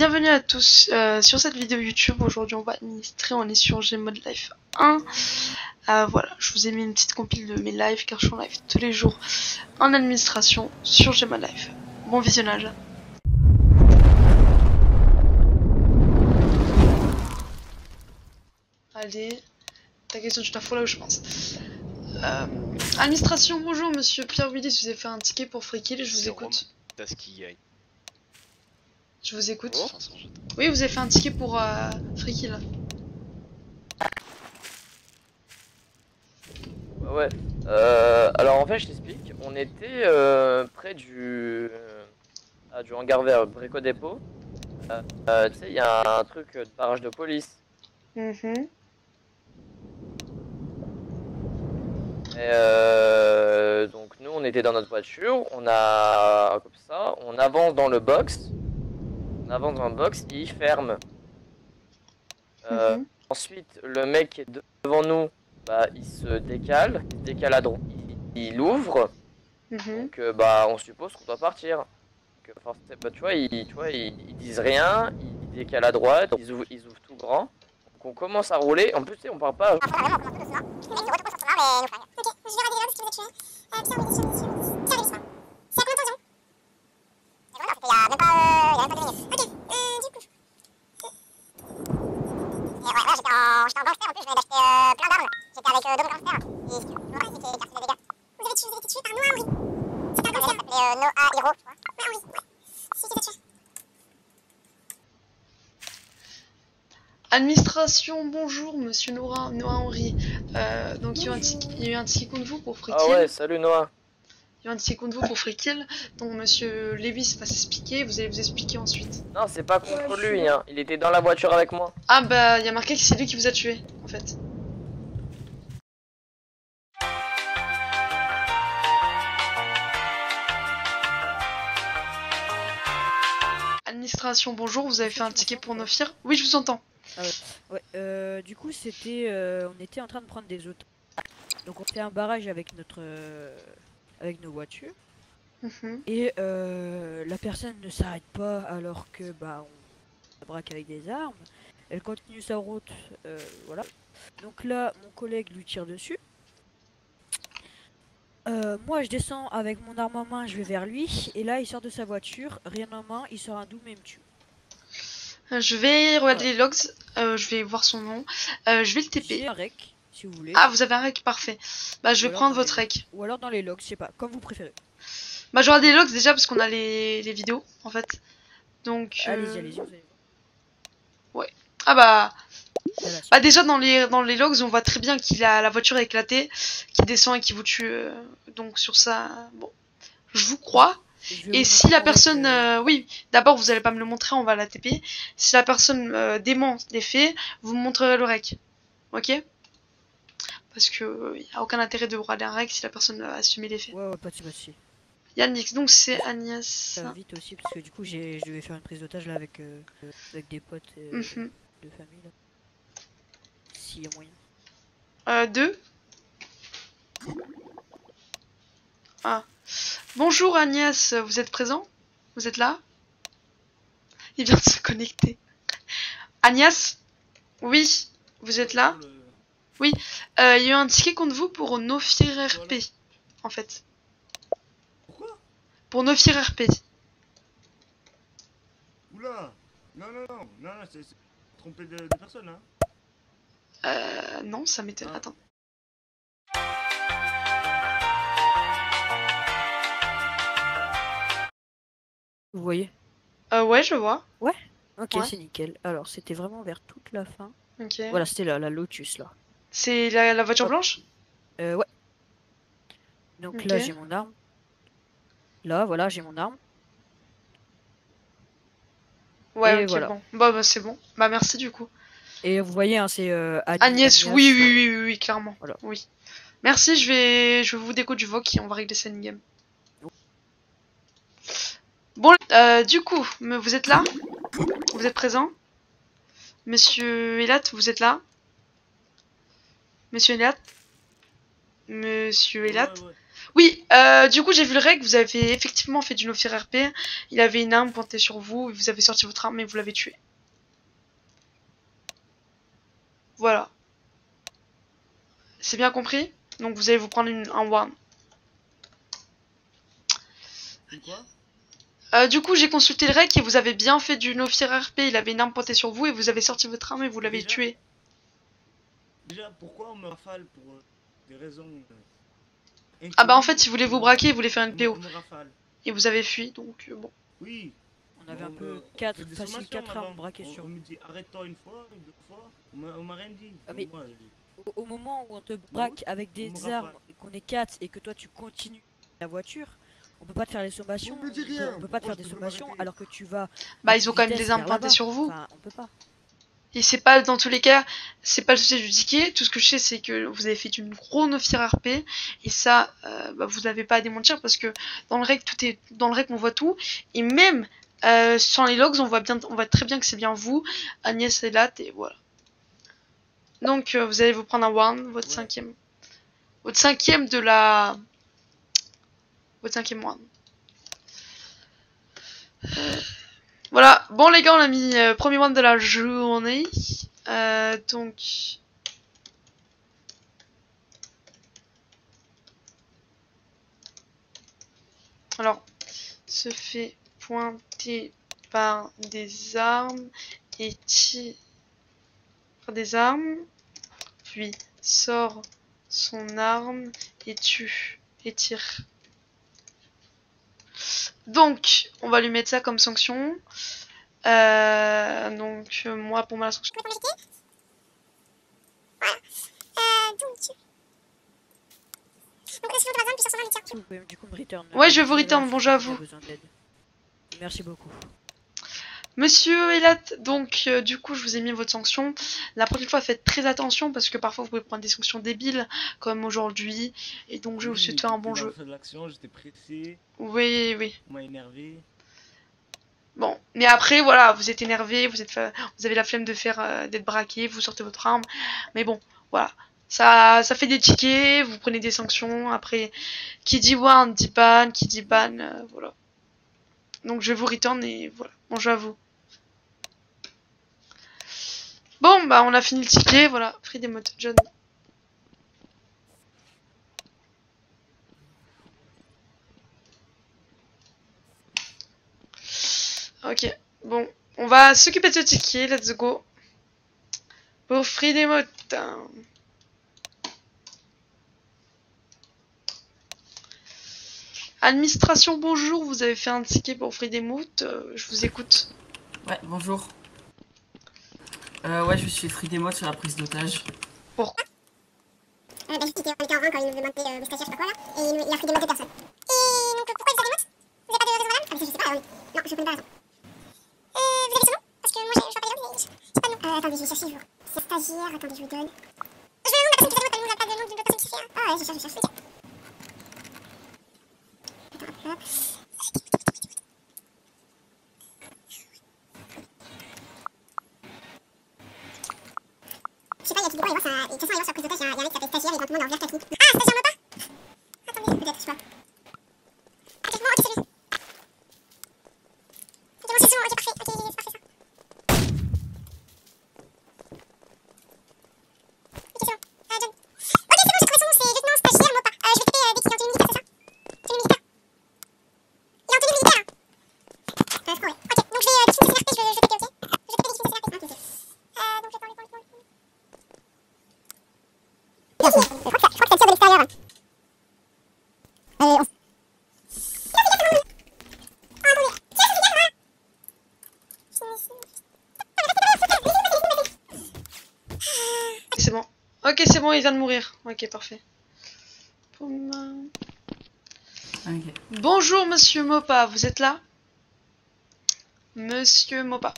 Bienvenue à tous sur cette vidéo YouTube. Aujourd'hui on va administrer, on est sur Gmod Life 1. Voilà, je vous ai mis une petite compile de mes lives car je suis en live tous les jours en administration sur Gmod Life. Bon visionnage. Allez, ta question tu t'infos là où je pense. Administration, bonjour monsieur Pierre Willis, je vous ai fait un ticket pour Free Kill, je vous écoute. Je vous écoute. Oh. Oui, vous avez fait un ticket pour Free Kill. Ouais. Alors en fait, je t'explique. On était près du hangar vert Brico Dépôt. Tu sais, il y a un truc de barrage de police. Mhm. Et donc nous, on était dans notre voiture. On a comme ça. On avance dans le box. On avance dans le box. Il ferme. Mhm. Ensuite, le mec qui est devant nous, bah, il se décale. Il se décale à droite. Il ouvre. Mhm. Donc bah on suppose qu'on doit partir. Donc, forcément, bah, tu vois, ils disent rien, ils décalent à droite, ils ouvrent tout grand. Donc on commence à rouler. En plus, tu sais, on part pas. Administration, bonjour monsieur Noah Henry. Donc il y a eu un ticket contre vous pour Free Ah Kill. ouais, salut Noah. Il y a eu un ticket contre vous pour Free Kill. Donc monsieur Lewis va s'expliquer, vous allez vous expliquer ensuite. Non, c'est pas contre lui, hein. Il était dans la voiture avec moi. Ah bah il y a marqué que c'est lui qui vous a tué en fait. Administration, bonjour, vous avez fait un ticket pour Nofir. Oui, je vous entends. Ah ouais, du coup c'était on était en train de prendre des autos. Donc on fait un barrage avec notre avec nos voitures Mhm. et la personne ne s'arrête pas alors que bah on la braque avec des armes. Elle continue sa route, voilà. Donc là mon collègue lui tire dessus. Moi je descends avec mon arme en main, je vais vers lui et là il sort de sa voiture, rien en main, il sort un double et me tue. Je vais regarder les logs, je vais voir son nom. Je vais le TP. J'ai un rec si vous voulez. Ah, vous avez un rec, parfait. Bah je vais Ou alors prendre dans votre les- rec. Ou alors dans les logs, je sais pas, comme vous préférez. Bah je vais regarder les logs déjà parce qu'on a les vidéos en fait. Donc Allez-y, allez-y, vous allez voir. ah bah Là, là, bah déjà dans les logs on voit très bien qu'il a la voiture éclatée, qu'il descend et qu'il vous tue. Donc sur ça, bon, je vous crois. Je vais Et vous si montrer la en personne, rec, oui, d'abord vous allez pas me le montrer, on va la TP. Si la personne dément les faits, vous me montrerez le rec, ok? Parce que y a aucun intérêt de regarder un rec si la personne a assumé les faits. Ouais, ouais, pas de soucis. Yannick, donc c'est Ça Agnès. va vite aussi parce que du coup, je devais faire une prise d'otage là avec des potes Mhm. de famille là. S'il y a moyen. 2. Ah. Bonjour Agnès, vous êtes présent? Vous êtes là? Il vient de se connecter. Agnès? Oui, vous êtes là? Oui, il y a eu un ticket contre vous pour Nofir RP, en fait. Pourquoi? Pour Nofir RP. Oula! Non, c'est tromper de personne, hein? Non, ça m'étonne. Ah. Attends. Vous voyez? Ouais, je vois. Ok, Ouais. c'est nickel. Alors, c'était vraiment vers toute la fin. Ok. Voilà, c'était la Lotus là. C'est la voiture Hop. blanche? Ouais. Donc Ok. là, j'ai mon arme. Là, voilà, j'ai mon arme. Ouais, Et ok, voilà. bon. Bah, c'est bon. Bah, merci du coup. Et vous voyez, hein, c'est Agnès, oui, clairement. Voilà. Oui. Merci, je vous déco du VOC et on va régler ça in-game. Bon, du coup, vous êtes là? Vous êtes présent? Monsieur Elat, vous êtes là? Monsieur Elat? Monsieur Elat? Ouais. Oui, du coup, j'ai vu le règle, vous avez effectivement fait du no-fear RP. Il avait une arme pointée sur vous, vous avez sorti votre arme et vous l'avez tué. Voilà. C'est bien compris? Donc vous allez vous prendre un warn. Quoi? Du coup, j'ai consulté le règle et vous avez bien fait du no-fear RP. Il avait une arme pointée sur vous et vous avez sorti votre arme et vous l'avez Déjà tué. Déjà, pourquoi on me rafale pour des raisons Ah bah en fait, inconnues, il voulait vous on me- braquer, il voulait faire une on PO. me rafale. Et vous avez fui, donc bon. Oui. On avait un On peu on 4, fait des facile sommations 4 armes avant. braquées sur On nous. me dit arrête-toi une fois, deux fois. On m'a rien dit. Ah, mais Moi, au moment où on te braque avec on des me rafale. armes, et qu'on est 4 et que toi tu continues la voiture, on peut pas te faire les sommations. On me dit On rien. peut pas te Pourquoi faire des je peux sommations m'arrêter? alors que tu vas. Bah à ils ont toute quand même vitesse des armes vers pointées là-bas. sur vous. Enfin, on peut pas. Et c'est pas, dans tous les cas, c'est pas le sujet du ticket. Tout ce que je sais, c'est que vous avez fait une gros no-fear RP. Et ça, bah, vous n'avez pas à démentir parce que dans le règle, tout est, dans le règle, on voit tout. Et même sans les logs, on voit très bien que c'est bien vous, Agnès et Latte, et voilà. Donc, vous allez vous prendre un warn, votre Ouais. cinquième. Votre cinquième de la... Votre cinquième warn. Voilà, bon les gars, on a mis premier warn de la journée. Donc... Alors, se fait pointer par des armes et tire des armes, puis sort son arme et tue et tire. Donc, on va lui mettre ça comme sanction. Donc, moi, pour moi, la sanction. Vous pouvez du coup me return. Ouais, je vais vous Là, return, si bonjour à jamais il y a vous. besoin d'aide. Merci beaucoup. Monsieur Elat, donc du coup je vous ai mis votre sanction. La prochaine fois faites très attention parce que parfois vous pouvez prendre des sanctions débiles comme aujourd'hui. Et donc je vous souhaite de faire un bon jeu. De l'action, j'étais pressé, Oui, oui. on m'a énervé. Bon, mais après voilà, vous êtes énervé, vous avez la flemme de faire d'être braqué, vous sortez votre arme. Mais bon, voilà. Ça fait des tickets, vous prenez des sanctions. Après, qui dit warn dit ban, qui dit ban, voilà. Donc je vous return et voilà. Bon jeu à vous. Bon, bah on a fini le ticket, voilà. Free Demode, John. Ok, bon. On va s'occuper de ce ticket, let's go. Pour Free Demode. Administration, bonjour, vous avez fait un ticket pour Free Demode, je vous écoute. Ouais, bonjour. Ouais, je suis Free Demode sur la prise d'otage. Pourquoi? Bah, juste, on était en rang quand il nous demandait le stagiaire, je sais pas quoi là, et il a pris des mots de personnes. Et donc, pourquoi il nous a des mots? Vous avez pas de raison valable? Ah, mais ça, je sais pas, non, je connais pas la raison. Vous avez son nom? Parce que moi, je vois pas les noms, mais je sais pas le nom. Attendez, je vais chercher, je vois. C'est stagiaire, attendez, je vous donne. Je veux le nom de la personne qui fait des mots, pas le nom de la personne qui fait. Ah ouais, je cherche, ok. Attends, hop. Je sais pas, il y a qui dit, ouais, il voit sa. De toute façon, il voit sa prise d'otage, il y a un mec qui s'appelle stagiaire, et dans tout le monde est en vert technique. Ah, stagiaire Mopa? Attendez, peut-être, je sais pas. Ah, peut-être, ok, c'est lui. Ok, bon, c'est son, ok, parfait, ok, c'est parfait ça. Ok, c'est bon. John. Ok, c'est bon, j'ai trouvé son nom, c'est lieutenant stagiaire Mopa. Je vais taper dès qu'il est en tenue militaire, c'est ça? Tenue militaire. Il est en tenue militaire, hein? C'est trop, ouais. Ok, donc je vais définir ses RP, je vais taper, ok? Je vais taper définir ses RP. Ok, donc attends. Je crois que ça tire de l'extérieur. C'est bon. Ok, c'est bon, il vient de mourir. Ok, parfait. Poum. Ok. Bonjour, monsieur Mopa, vous êtes là? Monsieur Mopa.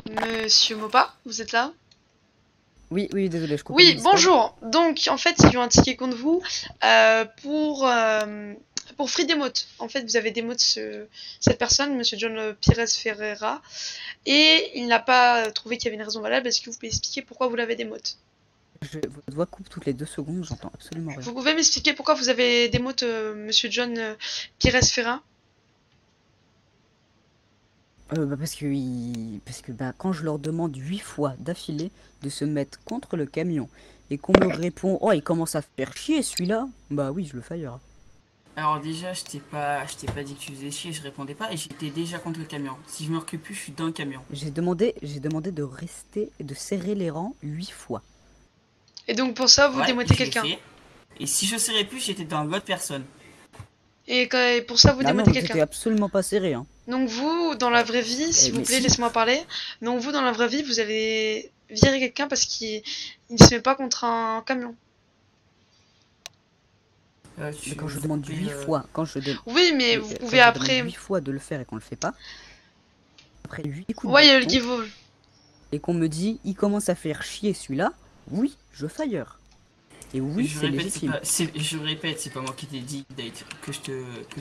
Monsieur Mopa, vous êtes là? Oui, oui, désolé, je coupe. Oui, bonjour. Donc, en fait, il y a eu un ticket contre vous pour Free Demote. En fait, vous avez démote cette personne, monsieur John Pires Ferreira, et il n'a pas trouvé qu'il y avait une raison valable. Est-ce que vous pouvez expliquer pourquoi vous l'avez démote? Votre voix coupe toutes les 2 secondes, j'entends absolument rien. Vous pouvez m'expliquer pourquoi vous avez des mots, Monsieur John Pires Ferra? Parce que bah, quand je leur demande 8 fois d'affilée de se mettre contre le camion et qu'on me répond oh il commence à faire chier celui-là, bah oui je le fire. Alors déjà, je t'ai pas dit que tu faisais chier, je répondais pas et j'étais déjà contre le camion. Si je me recule plus, je suis dans le camion. J'ai demandé de rester, de serrer les rangs 8 fois. Et donc pour ça, vous Ouais, démotez je l'ai quelqu'un. fait. Et si je serrais plus, j'étais dans l'autre personne. Et pour ça, vous Ah non, démotez vous étiez quelqu'un. absolument pas serré hein. Donc vous, dans la vraie vie, s'il vous mais plaît, si. laissez-moi parler. Donc vous, dans la vraie vie, vous allez virer quelqu'un parce qu'il ne se met pas contre un camion. Mais quand je demande 8 fois, Oui, mais vous pouvez après... 8 fois de le faire et qu'on le fait pas, après 8 coups de Ouais, il y a le bâton, give-all. et qu'on me dit il commence à faire chier celui-là, oui, je fire. Et oui, je c'est répète, légitime. je répète, c'est pas moi qui t'ai dit que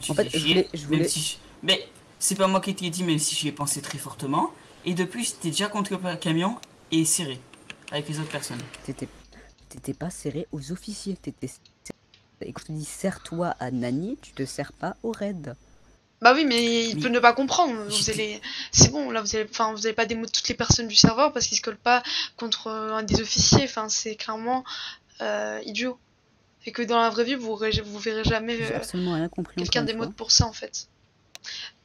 tu En fait, faisais je chier. voulais- Même si mais c'est pas moi qui t'ai dit, même si j'y ai pensé très fortement. Et de plus, t'es déjà contre le camion et serré avec les autres personnes. T'étais pas serré aux officiers, et quand je te dis serre-toi à Nani, tu te sers pas au raid. Bah oui, mais il Mais- peut ne pas comprendre. Vous J'étais- allez... C'est bon, là, vous allez pas démoter toutes les personnes du serveur parce qu'ils se collent pas contre un des officiers. Enfin, c'est clairement idiot. Et que dans la vraie vie, vous verrez jamais J'ai absolument rien compris. quelqu'un encore une démote fois. pour ça, en fait.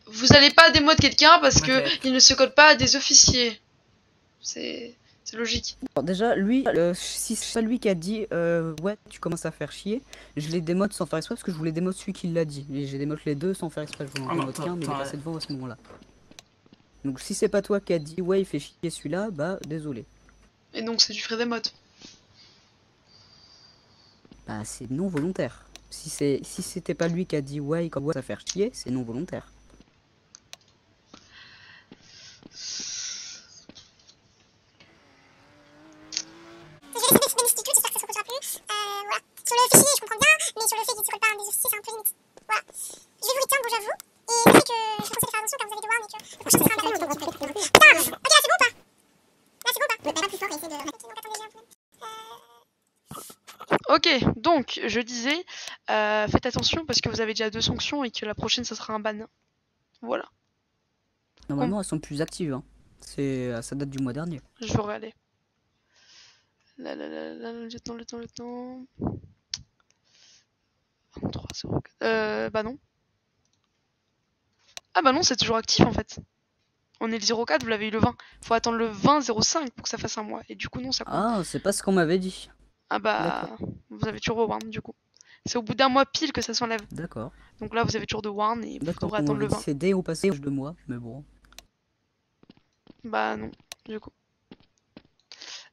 Vous allez pas démote quelqu'un parce que Peut-être. il ne se colle pas à des officiers. C'est logique. Alors déjà, lui, si c'est pas lui qui a dit ouais, tu commences à faire chier, je les démote sans faire exprès parce que je voulais démote celui qui l'a dit. Et j'ai démote les deux sans faire exprès, je voulais en Ah non, démote qu'un, mais il est attends, passé devant à ce moment-là. Donc si c'est pas toi qui a dit ouais, il fait chier celui-là, bah désolé. Et donc, c'est du frais démote. Bah c'est non volontaire. Si c'était pas lui qui a dit ouais, il commence à faire chier, c'est non volontaire. Je vais laisser des substituts, j'espère que ça se reproduira plus. Voilà. Sur le fichier, je comprends bien, mais sur le fait qu'il ne se colle pas à un des officiers, c'est un peu limite. Voilà. Je vais vous retenir, bon, j'avoue. Et c'est vrai que je vous conseille de faire attention car vous avez des warns et que le prochain sera un camion. Donc, putain. Ok, là, c'est bon ou pas? Là, c'est bon ou pas? Mais pas plus fort et essayer de... Donc, attendez, j'ai un peu... Ok, donc, je disais, faites attention parce que vous avez déjà 2 sanctions et que la prochaine, ça sera un ban. Voilà, Normalement, elles sont plus actives. Hein. Ça date du mois dernier. je vais regarder. Le temps. 23, 0, bah non. Ah bah non, c'est toujours actif en fait. On est le 04, vous l'avez eu le 20. Faut attendre le 20-05 pour que ça fasse un mois. Et du coup, non, ça compte. Ah, c'est pas ce qu'on m'avait dit. Ah bah, vous avez toujours warn du coup. C'est au bout d'un mois pile que ça s'enlève. D'accord. Donc là, vous avez toujours de warn et vous D'accord, devrez on attendre le m'avait 20. dit c'est dès au passage de mois, mais bon. Bah non, du coup.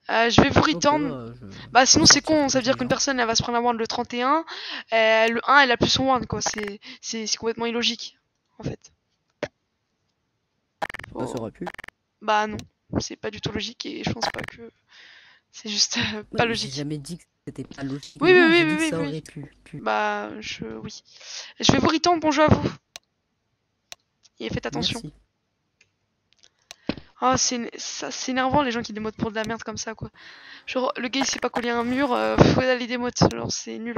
Je vais vous return. Bah sinon c'est con, ça veut dire qu'une personne elle va se prendre la warn le 31, le 1 elle a plus son warn quoi, c'est complètement illogique en fait. Bah, ça aurait pu. Bah non, c'est pas du tout logique et je pense pas que c'est juste pas Ouais, logique. J'ai jamais dit que c'était pas logique. Oui, Non, oui, j'ai oui, dit que oui, ça oui. aurait pu. Bah oui. Je vais vous return, bonjour à vous. Et faites attention. Merci. Ah c'est énervant les gens qui démotent pour de la merde comme ça quoi. Genre le gars il s'est pas collé à un mur, faut aller démote, genre c'est nul.